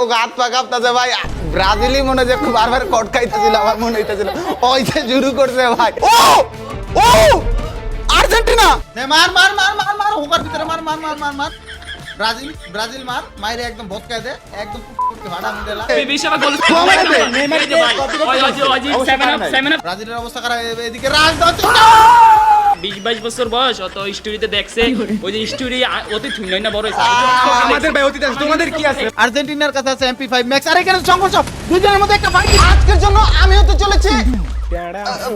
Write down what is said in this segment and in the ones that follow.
ও হাত পা কাঁপতেছে ভাই, ব্রাজিলই মনে যে বারবার কট খাইতেছিল, আমার মনে হইতেছিল ওইটা শুরু করছে ভাই। ও ও আর্জেন্টিনা, মার মার মার মার মার হোকার ভিতরে মার মার মার মার মার ব্রাজিল ব্রাজিল মার মাইরে একদম ভটকায় দে একদম ভাড়া মুন্ডেলা ব্রাজিলের অবস্থা খারাপ। এদিকে রাজ 20-22 বছর বয়স, অত স্টোরিতে দেখছে ওই যে স্টোরি অতি থুই না বড় হইছে। আমাদের ভাই অতীত আছে, তোমাদের কি আছে? আর্জেন্টিনার কাছে আছে MP5 ম্যাক্স। আর এখানে সংঘর্ষ দুজনের মধ্যে একটা ফাইট। আজকের জন্য আমি হতে চলেছি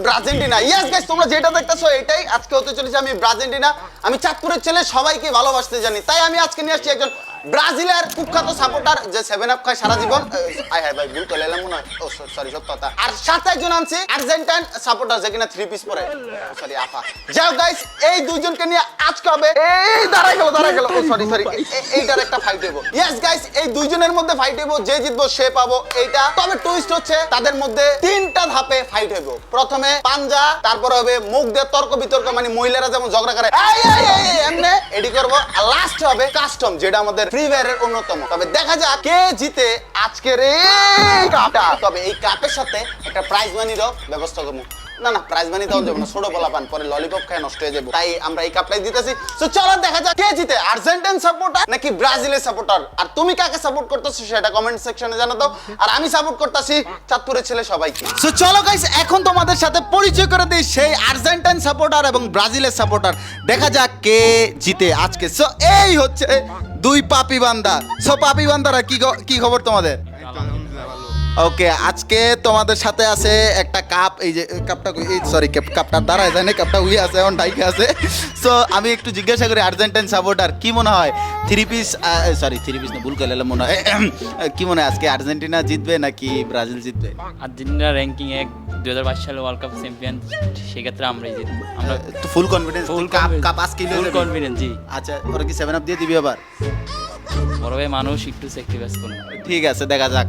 ব্রাজিলিনা। ইয়েস গাইস, তোমরা যেটা দেখতেছো এটাই আজকে হতে চলেছে আমি ব্রাজিলিনা। আমি চাঁদপুরের ছেলে, সবাইকে ভালোবাসতে জানি, তাই আমি আজকে নিয়ে আসছি একজন ব্রাজিলের কুখ্যাত সাপোর্টার যে 7 আপ খায় সারা জীবন। আয় হায় ভাই, ভুল করে এলাম মনে হয়। ও সরি, সত্য কথা। আর সাথে একজন আনছি আর্জেন্টাইন সাপোর্টার যে কিনা 3 পিস পরে, সরি আপা। যাও গাইস, এই দুইজনকে নিয়ে আজকে হবে এই দাঁড়াই গেল ও সরি এইটার একটা ফাইট হইব। ইয়েস গাইস, এই দুইজনের মধ্যে ফাইট হইব, যে জিতবো সে পাবো এইটা। তবে টুইস্ট হচ্ছে তাদের মধ্যে 3টা ধাপে ফাইট হইব। প্রথমে পাঞ্জা, তারপর হবে মুখ দিয়ে তর্ক বিতর্ক, মানে মহিলারা যেমন ঝগড়া করে এমনি এডি করবো, আর লাস্ট হবে কাস্টম, যেটা আমাদের ফ্রি ফায়ারের অন্যতম। তবে দেখা যাক কে জিতে আজকের এই কাপটা। তবে এই কাপের সাথে একটা প্রাইজ মানিরও ব্যবস্থা করবো। না প্রাইজ মানি দাও যাবে না, ছোট বলা পান পরে ললিপপ খায় নষ্ট হয়ে যাবে, তাই আমরা এই কাপটাই দিতেছি। তো চলো দেখা যাক কে জিতে, আর্জেন্টাইন সাপোর্টার নাকি ব্রাজিলের সাপোর্টার। আর তুমি কাকে সাপোর্ট করতেছো সেটা কমেন্ট সেকশনে জানাও দাও। আর আমি সাপোর্ট করতেছি চাঁদপুরের ছেলে সবাইকে। সো চলো গাইস, এখন তোমাদের সাথে পরিচয় করে দিই সেই আর্জেন্টাইন সাপোর্টার এবং ব্রাজিলের সাপোর্টার। দেখা যাক কে জিতে আজকে। সো এই হচ্ছে দুই পাপি বান্দা। সো পাপি বান্দারা কি খবর তোমাদের? ওকে, আজকে তোমাদের সাথে আছে একটা কাপ। এই যে কাপটা, সরি কাপটা দাঁড়ায় যায় না, কাপটা উই আছে এখন ডাইকে আছে। সো আমি একটু জিজ্ঞাসা করি আর্জেন্টাইন সাপোর্টার, কি মনে হয় 3 পিস না, ভুল করে মনে হয়, কি মনে হয় আজকে আর্জেন্টিনা জিতবে নাকি ব্রাজিল জিতবে? আর্জেন্টিনা র্যাঙ্কিং 1, 2022 সালে ওয়ার্ল্ড কাপ চ্যাম্পিয়ন, সেক্ষেত্রে আমরাই জিতবো। আমরা ফুল কনফিডেন্স, কাপ আজকে ফুল কনফিডেন্স। জি আচ্ছা, ওরা কি 7 আপ দিয়ে দিবি আবার? বড় ভাই মানুষ, একটু স্যাক্রিফাইস করুন। ঠিক আছে, দেখা যাক।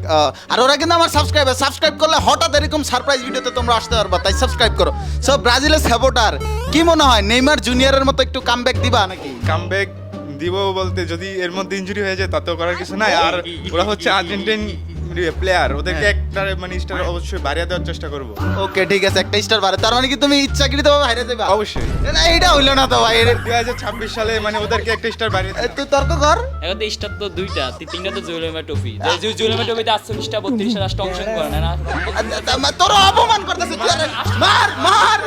আর ওরা কিন্তু আমার সাবস্ক্রাইব করলে হঠাৎ এরকম সারপ্রাইজ ভিডিওতে তোমরা আসতে পারবা, তাই সাবস্ক্রাইব করো। সো ব্রাজিলের সাপোর্টার, কি মনে হয় নেইমার জুনিয়রের মতো একটু কামব্যাক দিবা নাকি? কামব্যাক দিব বলতে, যদি এর মধ্যে ইনজুরি হয়ে যায় তাতেও করার কিছু নাই। আর ওরা হচ্ছে আর্জেন্টাইন প্লেয়ার, ওদেরকে একটা মানে স্টার অবশ্যই বাড়িয়ে দেওয়ার চেষ্টা করব। ওকে ঠিক আছে, একটা স্টার বাড়ে, তার মানে কি তুমি ইচ্ছাকৃতভাবে হারিয়ে দেবা? অবশ্যই। না এইটা হইলো না তো ভাই। 2026 সালে মানে ওদেরকে একটা স্টার বাড়িয়ে তুই তর্ক কর। এখন তো স্টার তো 2টা, 3টা তো জুয়েলেমা ট্রফি। জুয়েলেমা ট্রফিতে 48টা 32টা রাষ্ট্র অংশগ্রহণ করে না। তোর অপমান করতেছিস তুই। আরে মার।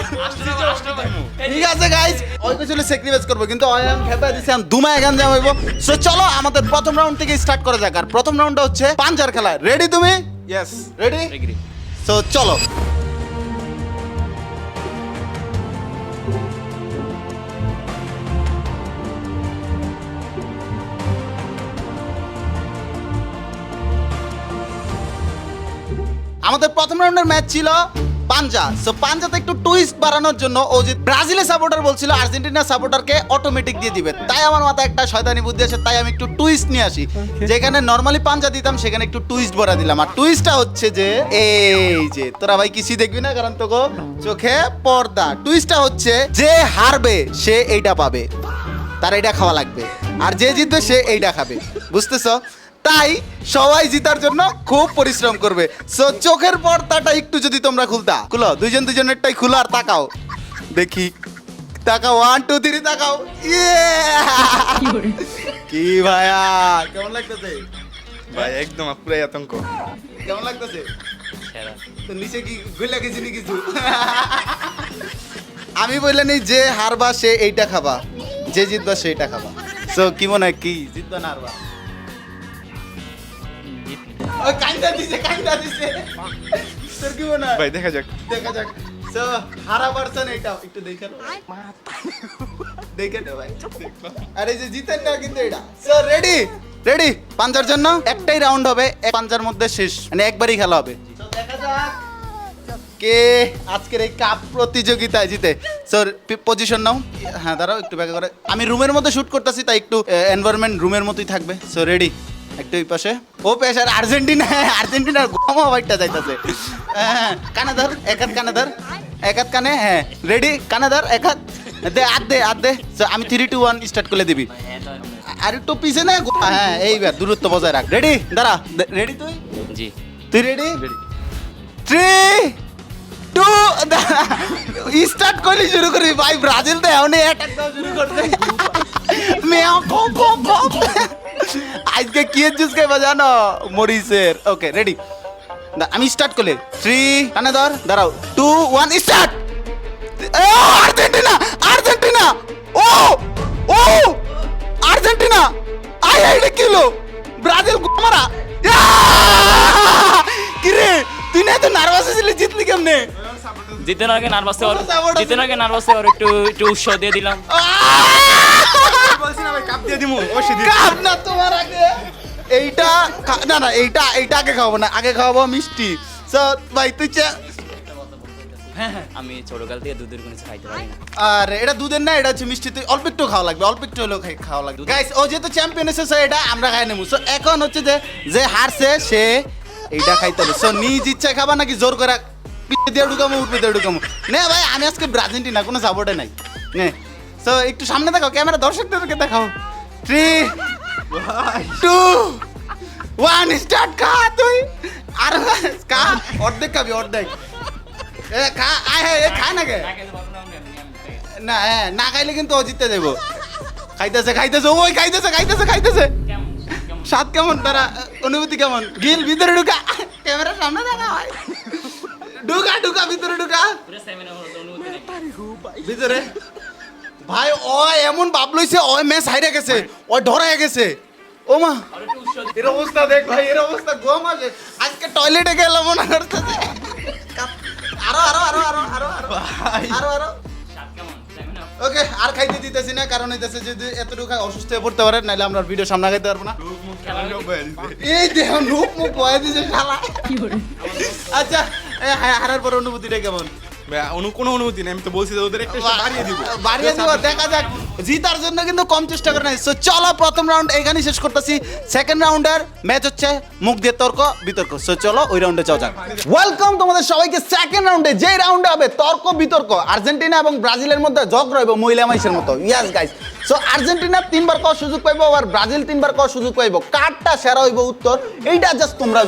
ঠিক আছে গাইস, ওই কিছু স্যাক্রিফাইস করব, কিন্তু আই এম খেপা দিছি, আমি দুমায় গান জাম হইব। সো চলো আমাদের প্রথম রাউন্ড থেকে স্টার্ট করা যাক। আর প্রথম রাউন্ডটা হচ্ছে পাঞ্জার খেলা। রেডি তুমি? ইয়েস। রেডি? এগ্রি। সো চলো। আমাদের প্রথম রাউন্ডের ম্যাচ ছিল পাঞ্জা। সো পাঞ্জাতে একটু টুইস্ট বাড়ানোর জন্য ও যে ব্রাজিলের সাপোর্টার বলছিল আর্জেন্টিনার সাপোর্টারকে অটোমেটিক দিয়ে দিবে, তাই আমার মাথায় একটা শয়তানি বুদ্ধি আছে, তাই আমি একটু টুইস্ট নিয়ে আসি। যেখানে নর্মালি পাঞ্জা দিতাম সেখানে একটু টুইস্ট ভরা দিলাম। আর টুইস্টটা হচ্ছে যে এই যে তোরা ভাই কিছু দেখবি না, কারণ তোকে চোখে পর্দা। টুইস্টটা হচ্ছে যে হারবে সে এইটা পাবে, তার এইটা খাওয়া লাগবে, আর যে জিতবে সে এইটা খাবে। বুঝতেছো? তাই সবাই জিতার জন্য খুব পরিশ্রম করবে। সো চোখের পর্দাটা একটু যদি তোমরা খুলো, দুজনেরটাই খুলো আর তাকাও, দেখি তাকাও, 1 2 3 তাকাও। কি ভাইয়া, কেমন লাগতেছে ভাই? একদম পুরাই আতঙ্ক। কেমন লাগতেছে? তো নিচে কি গুলা গেছি নি কিছু? আমি বললে নেই যে হারবা সে এইটা খাবা, যে জিতবা সেইটা খাবা। সো কি মনে হয়, কি জিতবা না হারবা? ওই কাইন্দা দিছে। তোর কি মনে হয়? ভাই দেখা যাক। সো হারা পারছেন এটা একটু দেখে নাও। দেখে নাও ভাই। আরে যে জিতেন না কিন্তু এটা। সো রেডি পাঞ্জার জন্য একটাই রাউন্ড হবে, এক পাঞ্জার মধ্যে শেষ, মানে একবারই খেলা হবে। সো দেখা যাক কে আজকের এই কাপ প্রতিযোগিতায় জিতে। সো পজিশন নাও। হ্যাঁ দাঁড়াও, একটু ব্যাক করে। আমি রুমের মধ্যে শুট করতেছি, তাই একটু এনভায়রনমেন্ট রুমের মতোই থাকবে। সো রেডি, একটু ওই পাশে ও পেশার আর্জেন্টিনার গম বাইটটা যাইতাছে। হ্যাঁ কানে ধর, এক হাত কানে। হ্যাঁ রেডি, কানে ধর, এক হাত দে, হাত দে। আমি 3 2 1 স্টার্ট করে দিবি। আর একটু পিছে না হ্যাঁ এইবার দূরত্ব বজায় রাখ রেডি দাঁড়া রেডি জি তুই রেডি 3 2 স্টার্ট করলি শুরু করবি ভাই ব্রাজিল তো এমনি অ্যাটাক দাও শুরু করতে মেও গো গো গো আজকে কি জুস কে বাজানো মরিসের ওকে রেডি আমি স্টার্ট করলে 3 কানে ধর দাঁড়াও 2 1 স্টার্ট আর্জেন্টিনা আর্জেন্টিনা ও ও আর্জেন্টিনা আই আইডি কিলো ব্রাজিল গোমারা কি রে তুই না তো নার্ভাস ছিলি জিতলি কেমনে জিতের আগে নার্ভাস আর একটু উৎসাহ দিয়ে দিলাম। বলছি না ভাই কাপ দিয়ে দিমু ও সেদিন কাপ না তোমার আগে এইটা না না এইটা আগে খাওয়াবো না আগে খাওয়াবো মিষ্টি সো ভাই তুই আমি ছোটকাল থেকে দুধের কোনো কিছু খাইতে পারি না। আর এটা দুধের না এটা হচ্ছে মিষ্টি তুই অল্প একটু খাওয়া লাগবে অল্প একটু হলেও খাওয়া লাগবে গাইস ও যেহেতু চ্যাম্পিয়ন এসেছে এটা আমরা খাই নেবো সো এখন হচ্ছে যে হারছে সে এইটা খাইতে হবে সো নিজ ইচ্ছা খাবা নাকি জোর করে পিঠে দিয়ে ঢুকামো উপরে দিয়ে ঢুকামো নে ভাই আমি আজকে আর্জেন্টিনা কোনো সাপোর্টে নাই নে সো একটু সামনে দেখাও ক্যামেরা দর্শকদেরকে দেখাও 3 2 1 স্টার্ট খা তুই আর খা অর্ধেক খাবি অর্ধেক এ খা আয় খা না কে না না খাইলে কিন্তু ও জিততে দেবো খাইতেছে ওই খাইতেছে স্বাদ কেমন তারা অনুভূতি কেমন গিল ভিতরে ঢুকা ক্যামেরার সামনে দেখা হয় ঢুকা ভিতরে ঢুকা ভিতরে ভাই ও এমন বাপ লইছে ও ম্যাচ হাইরে গেছে ও ধরায় গেছে ও মা এর অবস্থা দেখ ভাই এর অবস্থা গম আছে আজকে টয়লেটে গেলাম মনে করতেছে আরো ওকে আর খাইতে দিতেছি না কারণ হইতেছে যদি এতটুকু খাই অসুস্থ হয়ে পড়তে পারে নাহলে আমরা ভিডিও সামনে খাইতে পারবো না এই দেহ নুক মুখ বয়ে দিছে শালা আচ্ছা হারার পর অনুভূতিটা কেমন কোনো অনুমতি নেই আমি তো বলছি যে ওদের একটা বাড়িয়ে দিব দেখা যাক জিতার জন্য কিন্তু কম চেষ্টা করে নাই সো চলো প্রথম রাউন্ড এখানেই শেষ করতেছি সেকেন্ড রাউন্ডের ম্যাচ হচ্ছে মুখ দিয়ে তর্ক বিতর্ক সো চলো ওই রাউন্ডে যাও যাক ওয়েলকাম তোমাদের সবাইকে সেকেন্ড রাউন্ডে যে রাউন্ডে হবে তর্ক বিতর্ক আর্জেন্টিনা এবং ব্রাজিলের মধ্যে জগ রইব মহিলা মাইসের মতো ইয়েস গাইস সো আর্জেন্টিনা 3 বার কর সুযোগ পাইবো আর ব্রাজিল 3 বার কর সুযোগ পাইবো কারটা সেরা হইব উত্তর এইটা জাস্ট তোমরা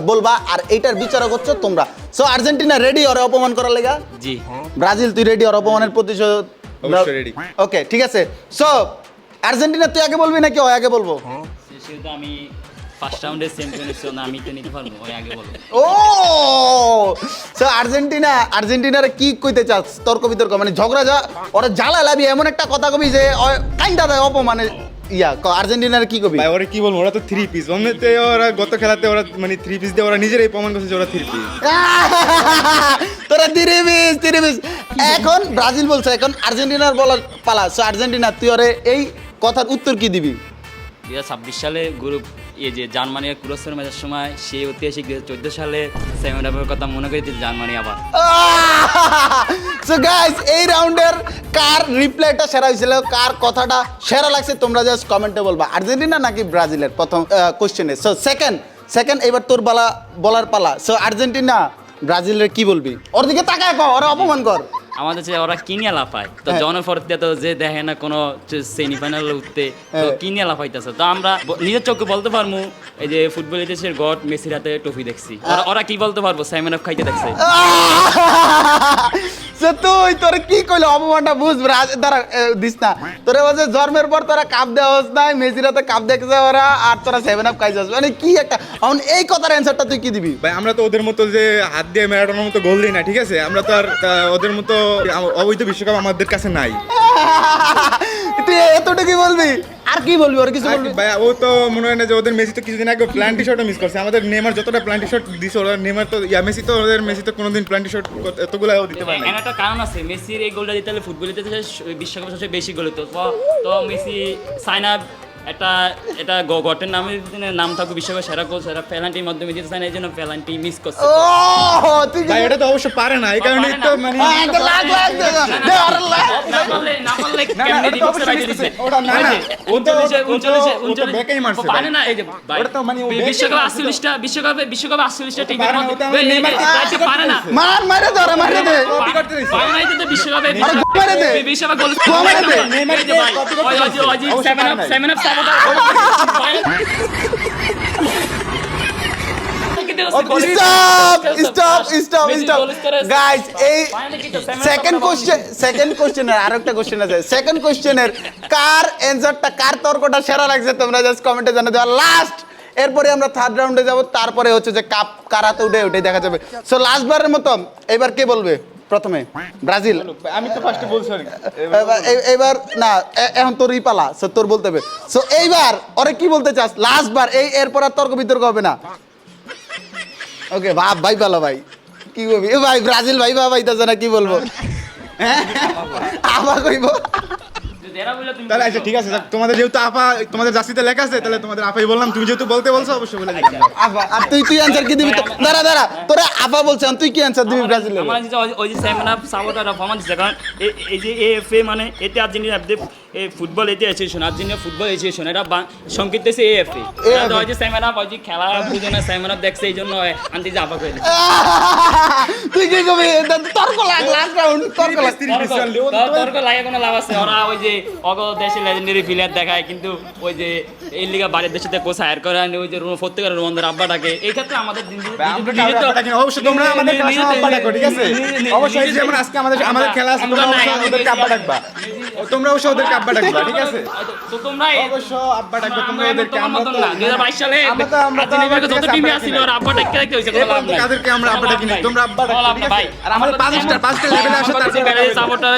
বলবা আর এইটার বিচারক হচ্ছে তোমরা সো আর্জেন্টিনা রেডি ওরে অপমান করার লাগা জি ব্রাজিল তুই রেডি ওর অপমানের প্রতিশোধ অবশ্যই ready। ওকে ঠিক আছে সো আর্জেন্টিনা তুই আগে বলবি নাকি ও আগে বলবো সেহেতু আমি ফার্স্ট রাউন্ডে চ্যাম্পিয়ন হচ্ছে না আমি তো নিতে পারবো ওই আগে বলো। ও সো আর্জেন্টিনার কি কইতে চাস তর্ক বিতর্ক মানে ঝগড়া যা ওরা জ্বালা লাবি এমন একটা কথা কবি যে কাইন্ডা দেয় অপমানে ইয়া আর্জেন্টিনার কি কবি ভাই ওরা কি বলবো ওরা তো 3 পিস অন্যতে ওরা গত খেলাতে ওরা মানে 3 পিস দিয়ে ওরা নিজেরাই প্রমাণ করছে যে ওরা 3 পিস তোরা তিরিবিস এখন ব্রাজিল বলছে এখন আর্জেন্টিনার বলার পালা সো আর্জেন্টিনা তুই ওরে এই কথার উত্তর কি দিবি 2026 সালে গ্রুপ এই যে জার্মানি আর ক্রোয়েশিয়ার ম্যাচের সময় সেই ঐতিহাসিক 2014 সালে সেমিফাইনালের কথা মনে করে দিল জার্মানি আবার সো গাইস এই রাউন্ডের কার রিপ্লাইটা সেরা হয়েছিল কার কথাটা সেরা লাগছে তোমরা জাস্ট কমেন্টে বলবা আর্জেন্টিনা নাকি ব্রাজিলের প্রথম কোশ্চেনে সো সেকেন্ড এবার তোর বলার পালা সো আর্জেন্টিনা ব্রাজিলের কি বলবি ওর দিকে তাকায় কর ওরা অপমান কর আমাদের যে ওরা কিনিয়া লাফায় তো জনফরতে তো যে দেখে না কোনো সেমিফাইনালে উঠতে তো কিনিয়া লাফাইতেছে তো আমরা নিজের চোখে বলতে পারবো এই যে ফুটবল দেশের গড মেসির হাতে ট্রফি দেখছি ওরা কি বলতে পারবো সেভেন আপ খাইতে দেখছে সে তুই তোর কি কইলো অপমানটা বুঝ দাঁড়া দিস না তোরে বলছে জন্মের পর তোরা কাপ দেওয়া হস নাই মেসির হাতে কাপ দেখছে ওরা আর তোরা 7 আপ খাইছস মানে কি একটা এখন এই কথার অ্যানসারটা তুই কি দিবি ভাই আমরা তো ওদের মতো যে হাত দিয়ে ম্যারাডোনার মতো গোল দিই না ঠিক আছে আমরা তো আর ওদের মতো অবৈধ বিশ্বকাপ আমাদের কাছে নাই তুই এতটুকুই বলবি আর কি বলবি আর কিছু বলবি ভাই ও তো মনে হয় না যে ওদের মেসি তো কিছুদিন আগে প্ল্যান্টি শটও মিস করছে আমাদের নেইমার যতটা প্ল্যান্টি শট দিছে ওরা নেইমার তো মেসি তো কোনোদিন প্ল্যান্টি শট এতগুলাও দিতে পারে না একটা কারণ আছে মেসির এই গোলটা দিতে হলে ফুটবলিতে বিশ্বকাপে সবচেয়ে বেশি গোল হতো তো মেসি সাইনা এটা গটের নাম থাকবে বিশ্বকাপে সেরা গোল সেরা পেনাল্টির মাধ্যমে দিতে চায় না এই জন্য পেনাল্টি মিস করছে ও তুই ভাই এটা তো অবশ্য পারে না এই কারণে একটু মানে না পারলে কেমনে দিব বাইরে দিছে ওটা না না ও তো 39 বেকাই মারছে পারে না এই যে ওটা তো মানে বিশ্বকাপে 48টা টিমের মধ্যে পারে না মারে ধরে মারে দে পারে না এই তো বিশ্বকাপে মেরে দে বিশ্বকাপ গোল গোল মেরে দে। এই যে ভাই ওই যে 7 আপ সাপোর্টার স্টপ গাইস এই সেকেন্ড কোশ্চেনের আরেকটা কোশ্চেন আছে সেকেন্ড কোশ্চেনের কার অ্যানসারটা কার তর্কটা সেরা লাগছে তোমরা জাস্ট কমেন্টে জানিয়ে দাও লাস্ট এরপরে আমরা থার্ড রাউন্ডে যাব তারপরে হচ্ছে যে কাপ কারাতে উঠে ওটাই দেখা যাবে সো লাস্ট বারের মতো এবার কে বলবে প্রথমে ব্রাজিল আমি তো ফার্স্টে বলছি এইবার না এখন তোর পালা সো তোর বলতে হবে সো এইবার ওরে কি বলতে চাস লাস্ট বার এরপর আর তর্ক বিতর্ক হবে না ওকে ভাই ভালো ভাই কি বলবি এ ভাই ব্রাজিল ভাই ভাইতাছে না কি বলবো হ্যাঁ আবার কইব তাহলে আচ্ছা ঠিক আছে তোমাদের যেহেতু আপা তোমাদের জার্সিতে লেখা আছে তাহলে তোমাদের আপাই বললাম তুমি যেহেতু বলতে বলছো অবশ্যই বলে দিলাম আফা আর তুই অ্যানসার কি দিবি দাঁড়া তোরা আফা বলছেন তুই কি অ্যানসার দিবি ব্রাজিলের আমার যে ওই যে 7 আপ সাপোর্টার ফরমান দিছে কারণ এই যে এএফএ মানে এতে আর্জেন্টিনা এই ফুটবল এতে অ্যাসোসিয়েশন আর্জেন্টিনা ফুটবল অ্যাসোসিয়েশন এটা সংক্ষিপ্ত হচ্ছে এএফএ এটা ওই যে 7 আপ ওই যে খেলা বুঝে না 7 আপ দেখছে এইজন্য আন্টি যে আপা কইলে তুই কি কবি তর্ক লাগ লাস্ট রাউন্ড তর্ক লাগ তর্ক লাগে কোনো লাভ আছে ওরা ওই যে অগ দেশে লেজেন্ডারি প্লেয়ার দেখায় কিন্তু ওই যে এই লিগা বাইরের দেশে কোচ হায়ার করে আনে ওই যে প্রত্যেকের রোমানদের আব্বাটাকে এই ক্ষেত্রে আমাদের অবশ্যই তোমরা আমাদের ক্লাসে আব্বা ডাকো ঠিক আছে অবশ্যই যেমন আজকে আমাদের খেলা আছে তোমরা অবশ্যই ওদেরকে আব্বা ডাকবা তোমরা অবশ্যই ওদেরকে আব্বা ডাকবা ঠিক আছে তো তোমরা অবশ্যই আব্বা ডাকবা তোমরা ওদেরকে আমরা তো 2022 সালে আর্জেন্টিনার যত টিমই আছিল ওরা আব্বা ডাকতে ডাকতে হইছে কোনো লাভ নাই কাদেরকে আমরা আব্বা ডাকি না তোমরা আব্বা ডাকো ঠিক আছে আর আমাদের পাঁচটা লেভেলে আসে তারপরে সাপোর্টার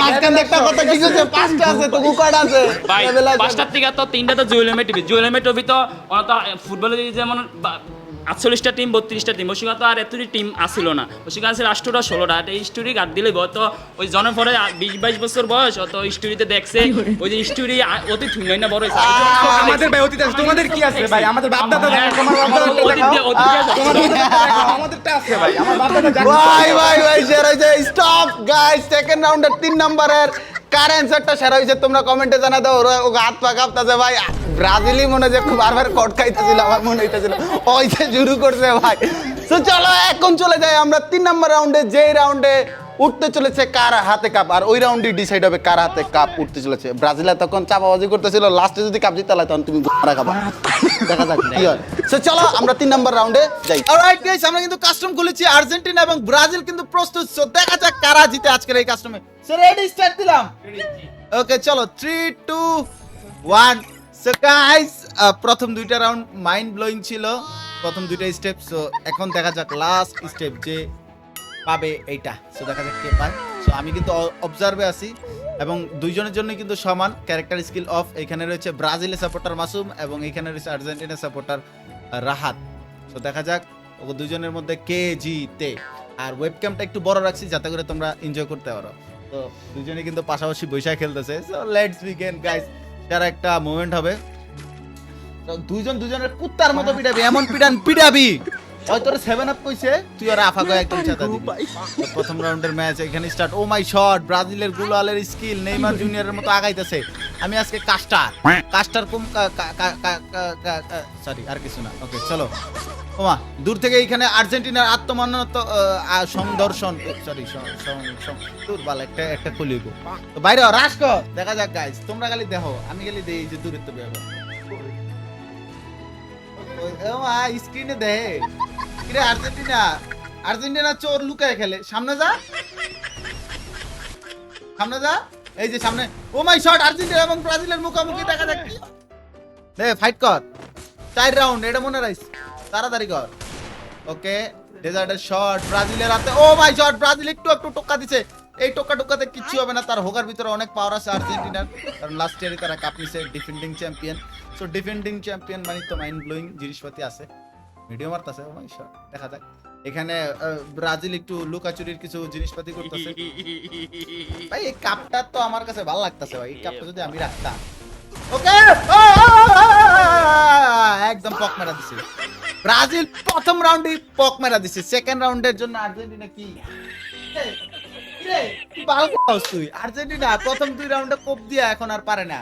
মাঝখানে একটা কথা ঠিক আছে পাঁচটা আছে তো কুকাড আছে ভাই পাঁচটার থেকে তো তিনটা তো জুয়েলএমএ টিভি তো ফুটবলে যেমন 48টা টিম 32টা টিম ওষুধ তো আর এতটি টিম আসছিল না ওষুধ আছে রাষ্ট্রটা 16টা এই স্টোরি গাদ দিলে তো ওই জনের পরে 20-22 বছর বয়স অত স্টোরিতে দেখছে ওই যে স্টোরি অতি থুই না বড় হইছে আমাদের ভাই অতীত আছে তোমাদের কি আছে ভাই আমাদের বাপ দাদা তোমার বাপ দাদা আমাদেরটা আছে ভাই আমার বাপ দাদা ভাই সেরা হইছে স্টপ গাইস সেকেন্ড রাউন্ডের 3 নম্বরের কার অ্যানসারটা সেরা হইছে তোমরা কমেন্টে জানা দাও ও হাত পা কাঁপতাছে ভাই ব্রাজিলই মনে যে খুব বারবার কট খাইতেছিল আমার মনে হইতেছিল ওই যে শুরু করছে ভাই তো চলো এখন চলে যাই আমরা 3 নম্বর রাউন্ডে যেই রাউন্ডে উঠতে চলেছে কার হাতে কাপ আর ওই রাউন্ডে ডিসাইড হবে কার হাতে কাপ উঠতে চলেছে ব্রাজিল তখন চাপাবাজি করতেছিল লাস্টে যদি কাপ জিতে তখন তুমি গোড়া খাবা দেখা যাক কি হয় সো চলো আমরা 3 নম্বর রাউন্ডে যাই অলরাইট গাইস আমরা কিন্তু কাস্টম খুলেছি আর্জেন্টিনা এবং ব্রাজিল কিন্তু প্রস্তুত সো দেখা যাক কারা জিতে আজকের এই কাস্টমে সো রেডি স্টার্ট দিলাম ওকে চলো 3 2 1 সো গাইস প্রথম দুইটা রাউন্ড মাইন্ড ব্লোয়িং ছিল প্রথম দুইটা স্টেপ সো এখন দেখা যাক লাস্ট স্টেপ যে পাবে এইটা সো দেখা যাক কে পায় সো আমি কিন্তু অবজার্ভে আছি এবং দুইজনের জন্য কিন্তু সমান ক্যারেক্টার স্কিল অফ এখানে রয়েছে ব্রাজিলের সাপোর্টার মাসুম এবং এখানে রয়েছে আর্জেন্টিনার সাপোর্টার রাহাত সো দেখা যাক ও দুইজনের মধ্যে কে জিতে আর ওয়েবক্যামটা একটু বড় রাখছি যাতে করে তোমরা এনজয় করতে পারো তো দুইজনে কিন্তু পাশাপাশি বৈশা খেলতেছে সো লেটস বিগিন গাইস যারা একটা মোমেন্ট হবে তো দুইজনের কুত্তার মতো পিটাবি এমন পিটাবি ওই তোর 7 আপ কইছে তুই আর আফা গয় একদম ছাতা দিবি প্রথম রাউন্ডের ম্যাচ এখানে স্টার্ট ও মাই শট ব্রাজিলের গুলালের স্কিল নেইমার জুনিয়রের মতো আগাইতেছে আমি আজকে কাস্টার কম সরি আর কিছু না ওকে চলো ওমা দূর থেকে এইখানে আর্জেন্টিনার আত্মমান্যতা সংদর্শন সরি দুর্বল একটা কলিগো তো বাইরে রাস্ক দেখা যাক গাইস তোমরা খালি দেখো আমি খালি দেই যে দূরত্ব ব্যবহার ওমা স্ক্রিনে দেখে কিরে আর্জেন্টিনা চোর লুকায় খেলে সামনে যা এই যে সামনে ও মাই শট আর্জেন্টিনা এবং ব্রাজিলের মুখোমুখি দেখা যাক দে ফাইট কর 4 রাউন্ড এটা মনে রাখিস তাড়াতাড়ি কর ওকে ডেজার্টের শট ব্রাজিলের হাতে ও মাই শট ব্রাজিল একটু টোকা দিছে এই টোকাতে কিচ্ছু হবে না তার হোগার ভিতরে অনেক পাওয়ার আছে আর্জেন্টিনার কারণ লাস্ট ইয়ারে তারা কাপ নিছে defending champion so defending champion মানে তো মাইন্ড ব্লোয়িং জিনিসপাতি আছে ভিডিও মারতাছে ও মাই শট দেখা যাক এখানে ব্রাজিল একটু লুকাচুরির কিছু জিনিসপাতি করতেছে ভাই এই কাপটা তো আমার কাছে ভালো লাগতেছে ভাই এই কাপটা যদি আমি রাখতাম ওকে একদম পক মেরা দিছে ব্রাজিল প্রথম রাউন্ডে পক মেরা দিছে সেকেন্ড রাউন্ডের জন্য আর্জেন্টিনা কি তুই আর্জেন্টিনা প্রথম 2 রাউন্ডে কোপ দিয়া এখন আর পারে না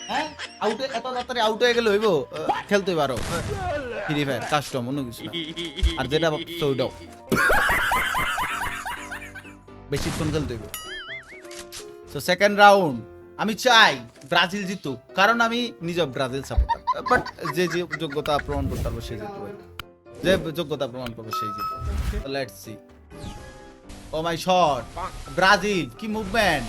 হ্যাঁ আউট এত তাড়াতাড়ি আউট হয়ে গেল হইবো খেলতে পারো ফ্রি ফায়ার কাস্টম অন্য কিছু না আর যেটা সৌডাও বেশিক্ষণ খেলতে হইব তো সেকেন্ড রাউন্ড আমি চাই ব্রাজিল জিতুক, কারণ আমি নিজে ব্রাজিল সাপোর্টার। বাট যে যে যোগ্যতা প্রমাণ করতে পারবো সেই জিতবে, যে যোগ্যতা প্রমাণ করবো সেই জিতবে। Let's see. Oh my shot, Brazil কি মুভমেন্ট।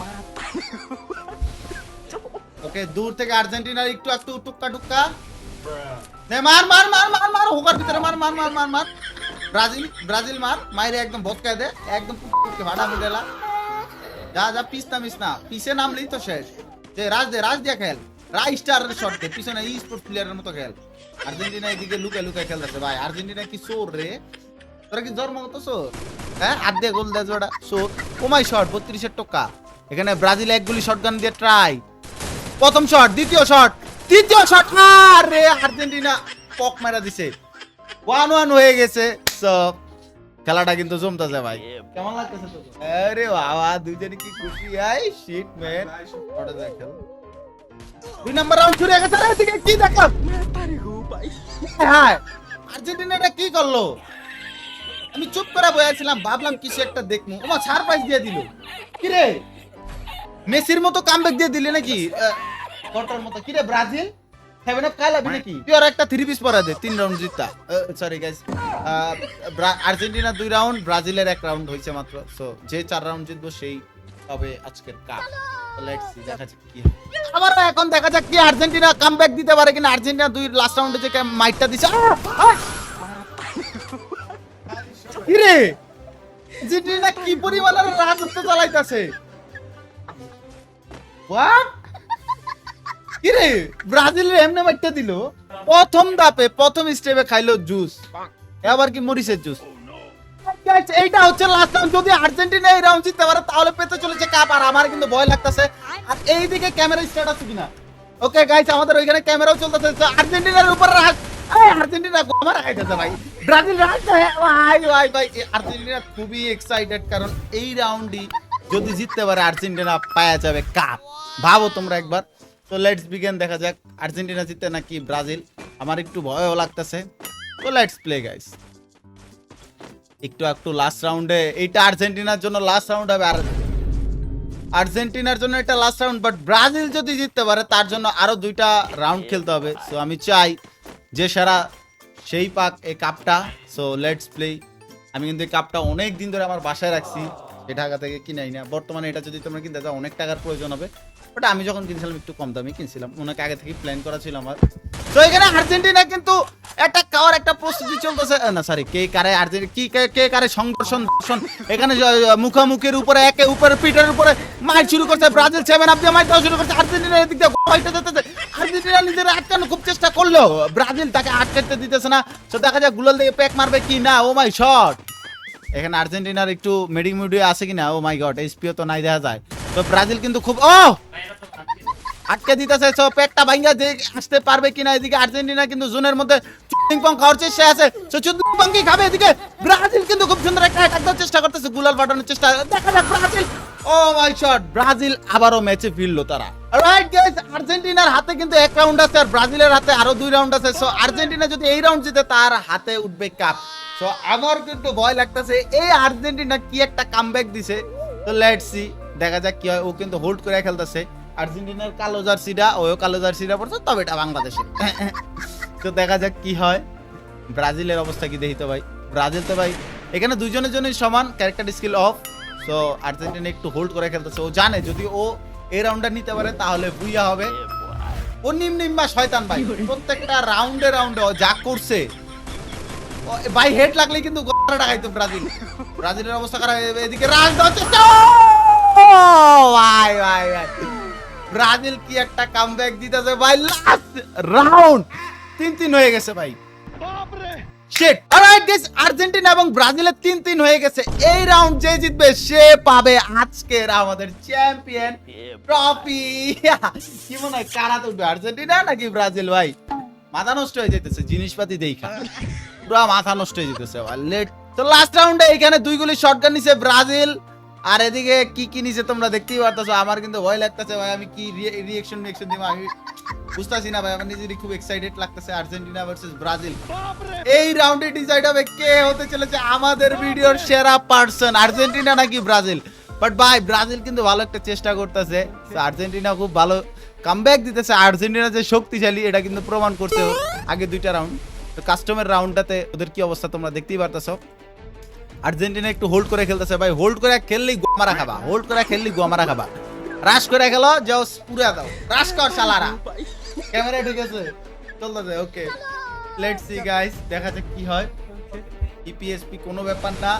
ওকে, দূর থেকে আর্জেন্টিনার একটু একটু টুক্কা টুক্কা, নে মার মার মার মার মার, হোকার ভিতরে মার মার মার মার মার। ব্রাজিল ব্রাজিল মার, মাইরে একদম ভটকায় দে, একদম পুটকে ভাড়া মিডেলা। যা যা, পিছনা মিছনা, পিছে নামলেই তো শেষ। যে রাজ দিয়া খেল, রাই স্টারের শট দে, পিছনে ই স্পোর্টস প্লেয়ারের মতো খেল। আর্জেন্টিনা এদিকে লুকায় লুকায় খেলতেছে ভাই। আর্জেন্টিনা কি চোর রে, তোরা কি জন্মগত চোর? হ্যাঁ, হাত দিয়ে গোল দেয় জোড়া চোর। ও মাই শট, 32 টোকা। এখানে ব্রাজিল এক গুলি শটগান দিয়ে ট্রাই। প্রথম শট, দ্বিতীয় শট, তৃতীয় শট, আরে আর্জেন্টিনা পক মারা দিছে। 1-1 হয়ে গেছে। সো খেলাটা কিন্তু জমতেছে ভাই। কেমন লাগতেছে তো? আরে বাবা, দুইজনে কি খুশি। আই শিট ম্যান, ওটা দেখো। 2 নাম্বার রাউন্ড শুরু হয়ে গেছে। আরে এদিকে কি দেখলাম? হ্যাঁ, আর্জেন্টিনাটা কি করলো? আমি চুপ করে বসেছিলাম, ভাবলাম কিছু একটা দেখবো। ওমা সারপ্রাইজ দিয়ে দিল। কি রে, মেসির মতো কামব্যাক দিয়ে দিলে নাকি? কটার মতো কি রে ব্রাজিল? হেভেন অফ কালাবি নাকি? তুই আর একটা 3 পিস পরা দে, 3 রাউন্ড জিততা। সরি গাইস, আর্জেন্টিনা 2 রাউন্ড, ব্রাজিলের 1 রাউন্ড হইছে মাত্র। সো যে 4 রাউন্ড জিতবো সেই হবে আজকের কাপ। লেটস সি, দেখা যাক কি হয়। আবার এখন দেখা যাক কি আর্জেন্টিনা কামব্যাক দিতে পারে কিনা। আর্জেন্টিনা 2 লাস্ট রাউন্ডে যে মাইটটা দিছে। কি রে, আর্জেন্টিনা কি পরিমাণের রাজত্ব চালাইতাছে। হোয়াট? কি রে, ব্রাজিলের এমনে মাইটটা দিল। প্রথম ধাপে প্রথম স্টেপে খাইলো জুস, এবার কি মরিচের জুস। এইটা হচ্ছে লাস্ট রাউন্ড। যদি আর্জেন্টিনা এই রাউন্ড জিততে পারে তাহলে পেতে চলেছে কাপ। আর আমার কিন্তু ভয় লাগতেছে। আর এইদিকে ক্যামেরা স্টার্ট আছে কিনা। ওকে গাইস, আমাদের ওইখানে ক্যামেরাও চলতেছে। আর্জেন্টিনার উপর রাজ, আর্জেন্টিনা গোমার খাইতেছে ভাই। ব্রাজিল রাজ ভাই ভাই ভাই। আর্জেন্টিনা খুবই এক্সাইটেড, কারণ এই রাউন্ডই যদি জিততে পারে আর্জেন্টিনা পাওয়া যাবে কাপ। ভাবো তোমরা একবার। তো লেটস বিগিন, দেখা যাক আর্জেন্টিনা জিতে নাকি ব্রাজিল। আমার একটু ভয়ও লাগতেছে। তো লেটস প্লে গাইস। একটু লাস্ট রাউন্ডে, এইটা আর্জেন্টিনার জন্য লাস্ট রাউন্ড হবে। আর আর্জেন্টিনার জন্য এটা লাস্ট রাউন্ড, বাট ব্রাজিল যদি জিততে পারে তার জন্য আরো 2টা রাউন্ড খেলতে হবে। সো আমি চাই যে সেরা সেই পাক এই কাপটা। So let's play. আমি কিন্তু এই কাপটা অনেক দিন ধরে আমার বাসায় রাখছি, ঢাকা থেকে কিনাই না। বর্তমানে এটা যদি তোমরা কিনতে চাও অনেক টাকার প্রয়োজন হবে। বাট আমি যখন কিনছিলাম একটু কম দামে কিনছিলাম, অনেক আগে থেকে প্ল্যান করা ছিল আমার। তো এখানে আর্জেন্টিনা কিন্তু একটা খাওয়ার একটা প্রস্তুতি চলতেছে। না সরি, কে কারে আর্জেন্টিনা কি কে কারে সংঘর্ষণ দর্শন। এখানে মুখামুখির উপরে একে উপরে পিঠের উপরে মাইট শুরু করছে ব্রাজিল। 7 আপ দিয়ে মাইট দেওয়া শুরু করছে। আর্জেন্টিনার এদিক দিয়ে মাইটটা দিতেছে। আর্জেন্টিনা নিজের আটকানোর খুব চেষ্টা করলো, ব্রাজিল তাকে আটকাতে দিতেছে না। তো দেখা যায় গুলাল দিয়ে প্যাক মারবে কি না। ও মাই শট, এখানে আর্জেন্টিনার একটু মেডিং মুডে আছে কিনা। ও মাই গড, এসপিও তো নাই দেখা যায়। তো ব্রাজিল কিন্তু খুব আটকে দিতেছে। সো পেটটা ভাঙা যে আসতে পারবে কিনা। এদিকে আর্জেন্টিনা কিন্তু জোনের মধ্যে চুদিং পং খাওয়ার চেষ্টা আছে। সো চুদিং পং কি খাবে। এদিকে ব্রাজিল কিন্তু খুব সুন্দর একটা অ্যাটাক দেওয়ার চেষ্টা করতেছে, গুলাল পাঠানোর চেষ্টা। দেখা যাক Brazil. O my shot, Brazil আবারও ম্যাচে ফিরলো তারা। রাইট গাইস, আর্জেন্টিনার হাতে কিন্তু 1 রাউন্ড আছে আর ব্রাজিলের হাতে আরো 2 রাউন্ড আছে। সো আর্জেন্টিনা যদি এই রাউন্ড জিতে তার হাতে উঠবে কাপ। সো আমার কিন্তু ভয় লাগতেছে, এই আর্জেন্টিনা কি একটা কামব্যাক দিছে। তো লেটস সি, দেখা যাক কি হয়। ও কিন্তু হোল্ড করে খেলতেছে। আর্জেন্টিনার কালো জার্সিটা, ওও কালো জার্সিটা পড়ছে, তবে এটা বাংলাদেশে। তো দেখা যাক কি হয়। ব্রাজিলের অবস্থা কি দেখি তো ভাই। ব্রাজিল তো ভাই এখানে দুইজনের জন্যই সমান character skill of. So Argentina একটু হোল্ড করে খেলতেছে। ও জানে যদি ও এই রাউন্ডটা নিতে পারে তাহলে বুইয়া হবে। ও নিম্বা শয়তান ভাই, প্রত্যেকটা রাউন্ডে ও যা করছে ভাই, হেড লাগলে কিন্তু গলাটা খাইতো ব্রাজিল। ব্রাজিলের অবস্থা খারাপ। এদিকে রাজ দেওয়ার চেষ্টা। ভাই ভাই ভাই, ব্রাজিল কি একটা কামব্যাক দিতেছে ভাই। লাস্ট রাউন্ড 3-3 হয়ে গেছে ভাই। শিট। অলরাইট গাইস, আর্জেন্টিনা এবং ব্রাজিলের 3-3 হয়ে গেছে। এই রাউন্ড যে জিতবে সে পাবে আজকের আমাদের চ্যাম্পিয়ন ট্রফি। কি মনে হয় কারা তো আর্জেন্টিনা নাকি ব্রাজিল ভাই? মাথা নষ্ট হয়ে যেতেছে জিনিসপাতি দেখা, পুরো মাথা নষ্ট হয়ে যেতেছে। লেট। তো লাস্ট রাউন্ডে এখানে 2 গুলি শটগান নিছে ব্রাজিল। আর এদিকে কি নিছে তোমরা দেখতেই পারতেছো। আমার কিন্তু ভয় লাগতেছে ভাই, আমি কি রিঅ্যাকশন দিব আমি বুঝতাছি না ভাই। আমার নিজেরই খুব এক্সাইটেড লাগতেছে। আর্জেন্টিনা ভার্সেস ব্রাজিল, এই রাউন্ডে ডিসাইড হবে কে হতে চলেছে আমাদের ভিডিওর সেরা পারসন, আর্জেন্টিনা নাকি ব্রাজিল। বাট ভাই ব্রাজিল কিন্তু ভালো একটা চেষ্টা করতেছে, আর্জেন্টিনা খুব ভালো কামব্যাক দিতেছে। আর্জেন্টিনা যে শক্তিশালী এটা কিন্তু প্রমাণ করছে ওর আগে 2টা রাউন্ড। তো কাস্টমের রাউন্ডটাতে ওদের কি অবস্থা তোমরা দেখতেই পারতেছো। আর্জেন্টিনা একটু হোল্ড করে খেলতেছে ভাই, হোল্ড করে খেললেই গোমারা খাবা, হোল্ড করে খেললেই গোমারা খাবা। রাশ করে খেলো, যাও পুরা দাও, রাশ কর শালারা। ক্যামেরা ঠিক আছে, চলতেছে, ওকে লেটস সি গাইস, দেখা যাক কি হয়। ইপিএসপি কোনো ব্যাপার না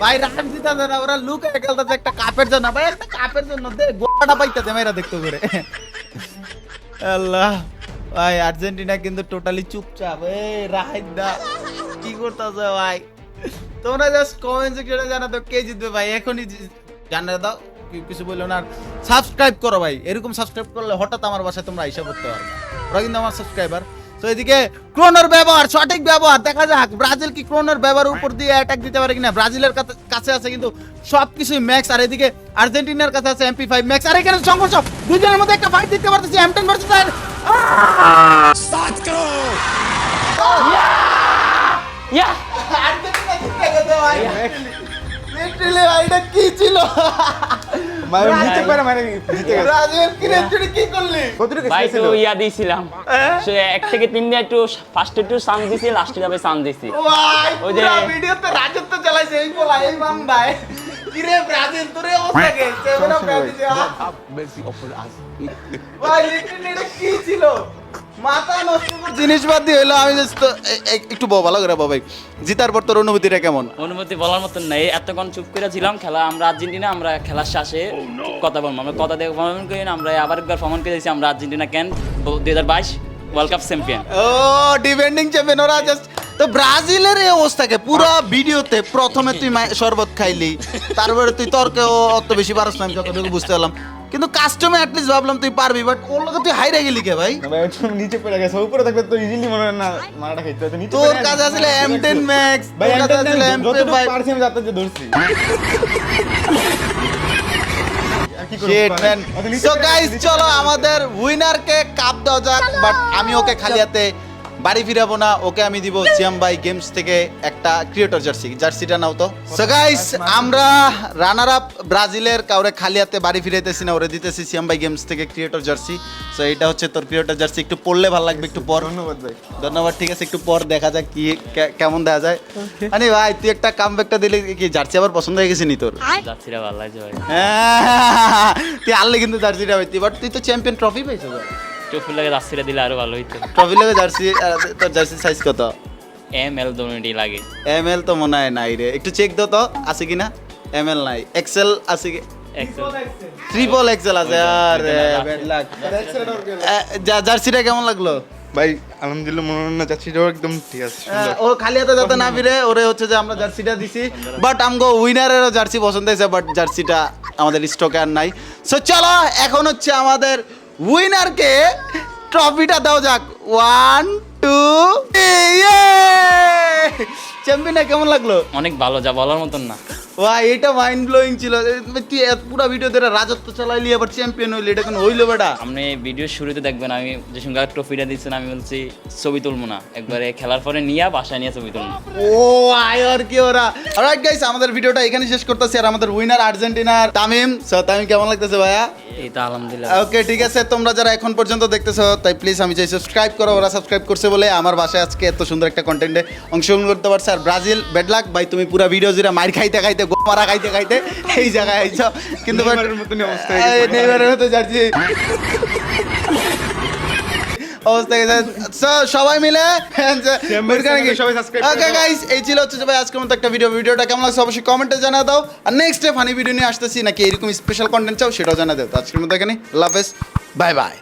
ভাই, রাশ দিতেছে না, ওরা লুকায় খেলতেছে একটা কাপের জন্য ভাই, একটা কাপের জন্য দে গোটা পাইতেছে মেয়েরা দেখতে করে। আল্লাহ ভাই, আর্জেন্টিনা কিন্তু টোটালি চুপচাপ। এই রাহিদা কি করতেছে ভাই? তোমরা জাস্ট কমেন্ট সেকশনে জানাতো কে জিতবে ভাই, এখনই জানিয়ে দাও, কিছু বললো না। সাবস্ক্রাইব করো ভাই, এরকম সাবস্ক্রাইব করলে হঠাৎ আমার বাসায় তোমরা আইসা করতে পারবে, ওরা কিন্তু আমার সাবস্ক্রাইবার। তো এদিকে ক্রোনোর ব্যবহার, সঠিক ব্যবহার, দেখা যাক ব্রাজিল কি ক্রোনোর ব্যবহার উপর দিয়ে অ্যাটাক দিতে পারে কিনা। ব্রাজিলের কাছে আছে কিন্তু সবকিছুই ম্যাক্স, আর এদিকে আর্জেন্টিনার কাছে আছে MP5 ম্যাক্স। আর এখানে সংঘর্ষ, দুজনের মধ্যে একটা ফাইট দিতে পারতেছি, M10 ভার্সেস ইয়া আর্জেন্টিনা জিতে গেছে ভাই। লিটারালি ভাই এটা কি ছিল? মানে জিতে পারে, মানে জিতে গেছে। ব্রাজিল কি রে, তুই কি করলি? ভাই তো ইয়া দিয়েছিলাম, সে 1 থেকে 3 দিয়ে একটু ফার্স্টে একটু সান দিছি, লাস্টে যাবে সান দিছি। ভাই ওই যে- পুরো ভিডিওতে রাজত্ব চালাইছে এই বলা, এই মান ভাই। কি রে ব্রাজিল, তোর এই অবস্থা কে? Seven of Brazil. ভাই লিটারালি এটা কি ছিল? মাথা নষ্ট করে জিনিস বাদ দিয়ে হইলো। আমি জাস্ট একটু ভালো করে ভাই, জিতার পর তোর অনুভূতিটা কেমন? অনুমতি বলার মতন নাই, এতক্ষণ চুপ করে ছিলাম। খেলা আমরা আর্জেন্টিনা, আমরা খেলার শেষে কথা বলবো, আমরা কথা দিয়ে প্রমাণ করি না, আমরা আবার একবার প্রমাণ করে দিয়েছি আমরা Argentina can 2022 World Cup champion. ও ডিফেন্ডিং চ্যাম্পিয়ন ওরা জাস্ট। তো ব্রাজিলের এই অবস্থাকে পুরো ভিডিওতে প্রথমে তুই শরবত খাইলি, তারপরে তুই তর্কে অত বেশি পারস না, আমি যতটুকু বুঝতে পারলাম। কিন্তু কাস্টমে অ্যাটলিস্ট ভাবলাম তুই পারবি, বাট ওর লোকে তুই হাইরে গেলি কে ভাই? ভাই একদম নিচে পড়ে গেছে, উপরে থাকলে তো ইজিলি মনে হয় না মারাটা খাইতে হতো। নিচে তোর পড়ে কাছে গেছে। আসলে M10 ম্যাক্স, ভাই তোর কাছে M10 আসলে যতটুকু MP5। পারছি আমি যাতে ধরছি। আর কি করব? Shit, man. অত নিচে So পড়ে guys, গেছে, চলো আমাদের উইনারকে কাপ দেওয়া যাক, বাট আমি ওকে খালি হাতে বাড়ি ফিরাবো না, ওকে আমি দিব সিয়াম ভাই গেমস থেকে একটা ক্রিয়েটর জার্সিটা নাও তো। সো গাইস, আমরা রানার আপ ব্রাজিলের কাউরে খালি হাতে বাড়ি ফিরাইতেছি না, ওরে দিতেছি সিয়াম ভাই গেমস থেকে ক্রিয়েটর জার্সি। সো এটা হচ্ছে তোর ক্রিয়েটর জার্সি, একটু পড়লে ভালো লাগবে, একটু পর। ধন্যবাদ ভাই। ধন্যবাদ, ঠিক আছে, একটু পর দেখা যাক কি কেমন দেখা যায়। আরে ভাই তুই একটা কামব্যাকটা দিলে কি জার্সি আবার পছন্দ হয়ে গেছে নি তোর? যাচ্ছিরা ভালো লাগছে ভাই, তুই আনলে কিন্তু জার্সিটা পাইতি, বাট তুই তো চ্যাম্পিয়ন ট্রফি পাইছো। চোখের লাগে যাচ্ছিরা দিলে আরো ভালো হইতো। ট্রফি লাগে জার্সি, তোর জার্সি সাইজ কত? ML দুটোই লাগে। ML তো মনে হয় নাই রে, একটু চেক দাও তো আছে কিনা। ML নাই, XL আছে কি? ট্রিপল XL আছে। আরে ব্যাড লাক। জার্সিটা কেমন লাগলো? ভাই আলহামদুলিল্লাহ, মনে হয় না যাচ্ছিটাও একদম ঠিক আছে, সুন্দর। ও খালি হাতে যাতে না ফিরে, ওরে হচ্ছে যে আমরা জার্সিটা দিছি, বাট আমগো উইনারেরও জার্সি পছন্দ হয়েছে, বাট জার্সিটা আমাদের স্টকে আর নাই। সো চলো এখন হচ্ছে আমাদের উইনারকে ট্রফিটা দাও যাক। 1 2 চ্যাম্পিয়ন কেমন লাগলো? অনেক ভালো, যা বলার মতন না। ভাই এটা মাইন্ড ব্লোয়িং ছিল। তুই পুরো ভিডিও ধরে রাজত্ব চালাইলি, আবার চ্যাম্পিয়ন হইলি, এটা কোনো হইলো বেটা? আপনি ভিডিওর শুরুতে দেখবেন আমি যে সঙ্গে ট্রফিটা দিচ্ছেন, আমি বলছি ছবি তুলবো না, একবারে খেলার পরে নিয়ে বাসায় নিয়ে ছবি তুলবো। ও আয় আর কি ওরা। অলরাইট গাইস, আমাদের ভিডিওটা এখানে শেষ করতেছি, আর আমাদের উইনার আর্জেন্টিনার তামিম। সো তামিম কেমন লাগতেছে ভাইয়া? এই তো আলহামদুলিল্লাহ। ওকে ঠিক আছে, তোমরা যারা এখন পর্যন্ত দেখতেছো তাই প্লিজ আমি চাই সাবস্ক্রাইব করো। ওরা সাবস্ক্রাইব করছে বলে আমার বাসায় আজকে এত সুন্দর একটা কন্টেন্টে অংশগ্রহণ করতে পারছে। আর ব্রাজিল ব্যাড লাক ভাই, তুমি পুরো ভিডিও জুড়ে মার খাইতে খাইতে গোমারা খাইতে খাইতে এই জায়গায় আইছো, কিন্তু নেইমারের মতনই অবস্থা হয়ে গেছে। নেইমারের মতো জার্সি অবস্থা গেছে। So, সবাই মিলে সবাই subscribe করে ওকে দাও। গাইস, এই ছিল হচ্ছে যে ভাই আজকের মতো একটা ভিডিওটা কেমন লাগছে অবশ্যই কমেন্টে জানা দাও। আর নেক্সট ডে ফানি ভিডিও নিয়ে আসতেছি নাকি এরকম স্পেশাল কন্টেন্ট চাও সেটাও জানা দাও। তো আজকের মতো এখানে আল্লাহ হাফেজ, বাই বাই।